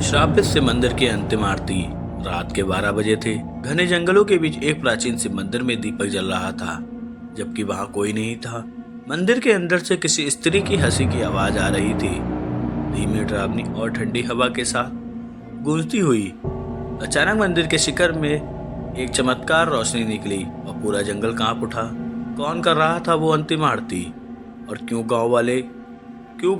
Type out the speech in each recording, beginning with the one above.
श्रापित से मंदिर की अंतिम आरती रात के 12 बजे थे। घने जंगलों के बीच एक प्राचीन शिव मंदिर में दीपक जल रहा था, जबकि वहां कोई नहीं था। मंदिर के अंदर से किसी स्त्री की हंसी की आवाज आ रही थी, धीमी डरावनी और ठंडी हवा के साथ गूंजती हुई। अचानक मंदिर के शिखर में एक चमत्कार रोशनी निकली और पूरा जंगल कांप उठा। कौन कर रहा था वो अंतिम आरती, और क्यों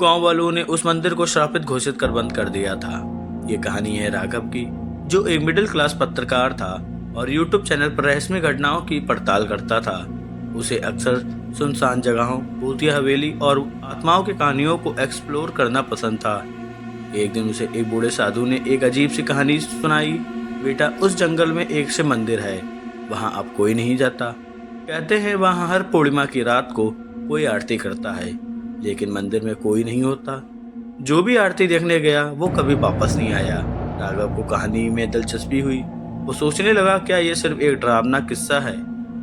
गांव वालों ने उस मंदिर को श्रापित घोषित कर बंद कर दिया था? ये कहानी है राघव की, जो एक मिडिल क्लास पत्रकार था और यूट्यूब चैनल पर रहस्यमय घटनाओं की पड़ताल करता था। उसे अक्सर सुनसान जगहों, भूतिया हवेली और आत्माओं की कहानियों को एक्सप्लोर करना पसंद था। एक दिन उसे एक बूढ़े साधु ने एक अजीब सी कहानी सुनाई। बेटा, उस जंगल में एक शिव मंदिर है, वहाँ अब कोई नहीं जाता। कहते हैं वहाँ हर पूर्णिमा की रात को कोई आरती करता है, लेकिन मंदिर में कोई नहीं होता। जो भी आरती देखने गया वो कभी वापस नहीं आया। राघव को कहानी में दिलचस्पी हुई। वो सोचने लगा, क्या ये सिर्फ एक डरावना किस्सा है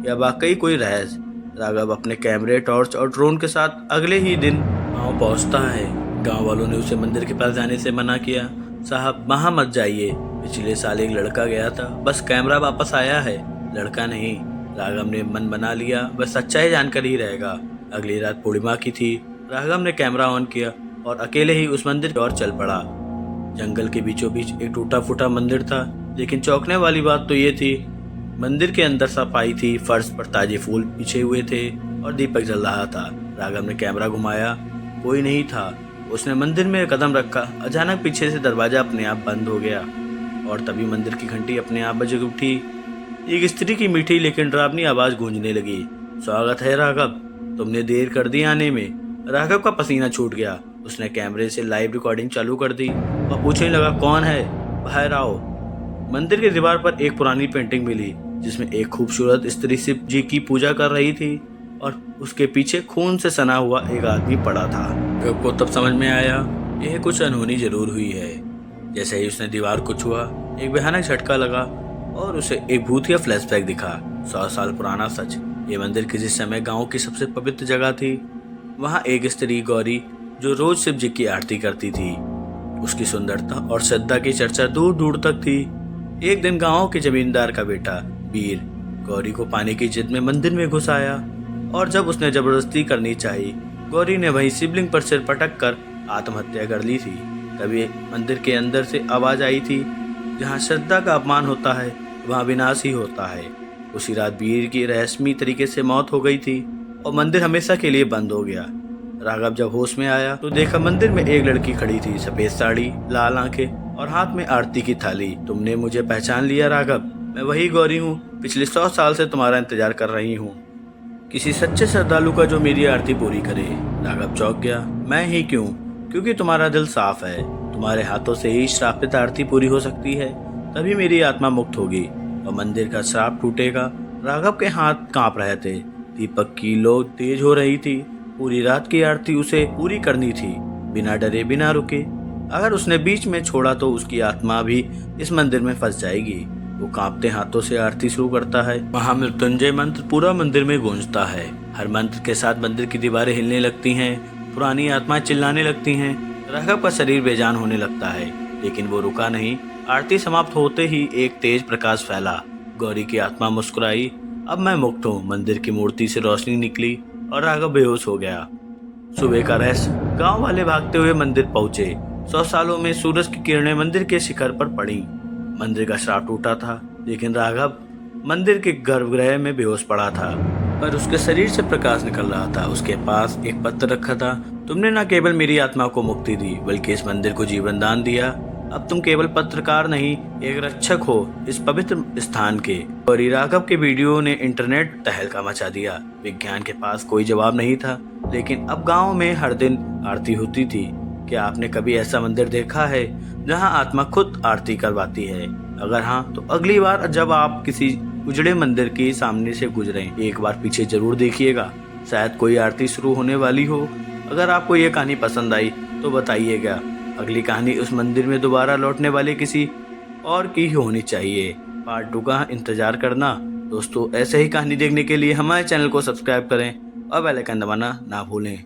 या वाकई कोई रहस्य? राघव अपने कैमरे, टॉर्च और ड्रोन के साथ अगले ही दिन गांव पहुंचता है। गांव वालों ने उसे मंदिर के पास जाने से मना किया। साहब, वहां मत जाइए, पिछले साल एक लड़का गया था, बस कैमरा वापस आया है, लड़का नहीं। राघव ने मन बना लिया, वह सच्चाई जानकर ही रहेगा। अगली रात पूर्णिमा की थी। राघव ने कैमरा ऑन किया और अकेले ही उस मंदिर की ओर चल पड़ा। जंगल के बीचों बीच एक टूटा फूटा मंदिर था, लेकिन चौंकने वाली बात तो ये थी, मंदिर के अंदर सफाई थी, फर्श पर ताजे फूल बिछे हुए थे और दीपक जल रहा था। राघव ने कैमरा घुमाया, कोई नहीं था। उसने मंदिर में कदम रखा। अचानक पीछे से दरवाजा अपने आप बंद हो गया और तभी मंदिर की घंटी अपने आप बज उठी। एक स्त्री की मीठी लेकिन डरावनी आवाज गूंजने लगी, स्वागत है राघव, तुमने देर कर दी आने में। राघव का पसीना छूट गया। उसने कैमरे से लाइव रिकॉर्डिंग चालू कर दी और पूछने लगा, कौन है, बाहर आओ। मंदिर की दीवार पर एक पुरानी पेंटिंग मिली, जिसमें एक खूबसूरत स्त्री शिव जी की पूजा कर रही थी और उसके पीछे खून से सना हुआ एक आदमी पड़ा था। राघव को तब समझ में आया, यह कुछ अनहोनी जरूर हुई है। जैसे ही उसने दीवार को छुआ, एक भयानक झटका लगा और उसे एक भूतिया फ्लैशबैक दिखा। 100 साल पुराना सच। ये मंदिर किसी समय गांव की सबसे पवित्र जगह थी। वहां एक स्त्री गौरी, जो रोज शिव जी की आरती करती थी। उसकी सुंदरता और श्रद्धा की चर्चा दूर दूर तक थी। एक दिन गांव के जमींदार का बेटा वीर गौरी को पाने की जिद में मंदिर में घुस आया, और जब उसने जबरदस्ती करनी चाही, गौरी ने वही शिवलिंग पर सिर पटक कर आत्महत्या कर ली थी। तभी मंदिर के अंदर से आवाज आई थी, जहाँ श्रद्धा का अपमान होता है वहाँ विनाश ही होता है। उसी रात वीर की रहस्यमय तरीके से मौत हो गई थी और मंदिर हमेशा के लिए बंद हो गया। राघव जब होश में आया तो देखा मंदिर में एक लड़की खड़ी थी, सफेद साड़ी, लाल आंखें और हाथ में आरती की थाली। तुमने मुझे पहचान लिया राघव, मैं वही गौरी हूँ, पिछले 100 साल से तुम्हारा इंतजार कर रही हूँ, किसी सच्चे श्रद्धालु का जो मेरी आरती पूरी करे। राघव चौंक गया, मैं ही क्यों? क्योंकि तुम्हारा दिल साफ है, तुम्हारे हाथों से ही श्रापित आरती पूरी हो सकती है, तभी मेरी आत्मा मुक्त होगी और मंदिर का श्राप टूटेगा। राघव के हाथ कांप रहे थे, दीपक की लो तेज हो रही थी। पूरी रात की आरती उसे पूरी करनी थी, बिना डरे बिना रुके। अगर उसने बीच में छोड़ा तो उसकी आत्मा भी इस मंदिर में फंस जाएगी। वो कांपते हाथों से आरती शुरू करता है। महामृत्युंजय मंत्र पूरा मंदिर में गूंजता है। हर मंत्र के साथ मंदिर की दीवारें हिलने लगती हैं, पुरानी आत्माएं चिल्लाने लगती हैं। राघव का शरीर बेजान होने लगता है, लेकिन वो रुका नहीं। आरती समाप्त होते ही एक तेज प्रकाश फैला। गौरी की आत्मा मुस्कुराई, अब मैं मुक्त हूँ। मंदिर की मूर्ति से रोशनी निकली और राघव बेहोश हो गया। सुबह का रहस्य। गांव वाले भागते हुए मंदिर पहुंचे। 100 सालों में सूरज की किरणें मंदिर के शिखर पर पड़ी। मंदिर का श्राप टूटा था, लेकिन राघव मंदिर के गर्भगृह में बेहोश पड़ा था, पर उसके शरीर से प्रकाश निकल रहा था। उसके पास एक पत्र रखा था, तुमने न केवल मेरी आत्मा को मुक्ति दी, बल्कि इस मंदिर को जीवन दान दिया। अब तुम केवल पत्रकार नहीं, एक रक्षक हो इस पवित्र स्थान के। और राघव के वीडियो ने इंटरनेट तहलका मचा दिया। विज्ञान के पास कोई जवाब नहीं था, लेकिन अब गांव में हर दिन आरती होती थी। क्या आपने कभी ऐसा मंदिर देखा है जहां आत्मा खुद आरती करवाती है? अगर हाँ, तो अगली बार जब आप किसी उजड़े मंदिर के सामने से गुजरें, एक बार पीछे जरूर देखिएगा, शायद कोई आरती शुरू होने वाली हो। अगर आपको ये कहानी पसंद आई तो बताइएगा। अगली कहानी उस मंदिर में दोबारा लौटने वाले किसी और की होनी चाहिए। पार्ट 2 का इंतजार करना। दोस्तों, ऐसे ही कहानी देखने के लिए हमारे चैनल को सब्सक्राइब करें और बेल आइकन दबाना ना भूलें।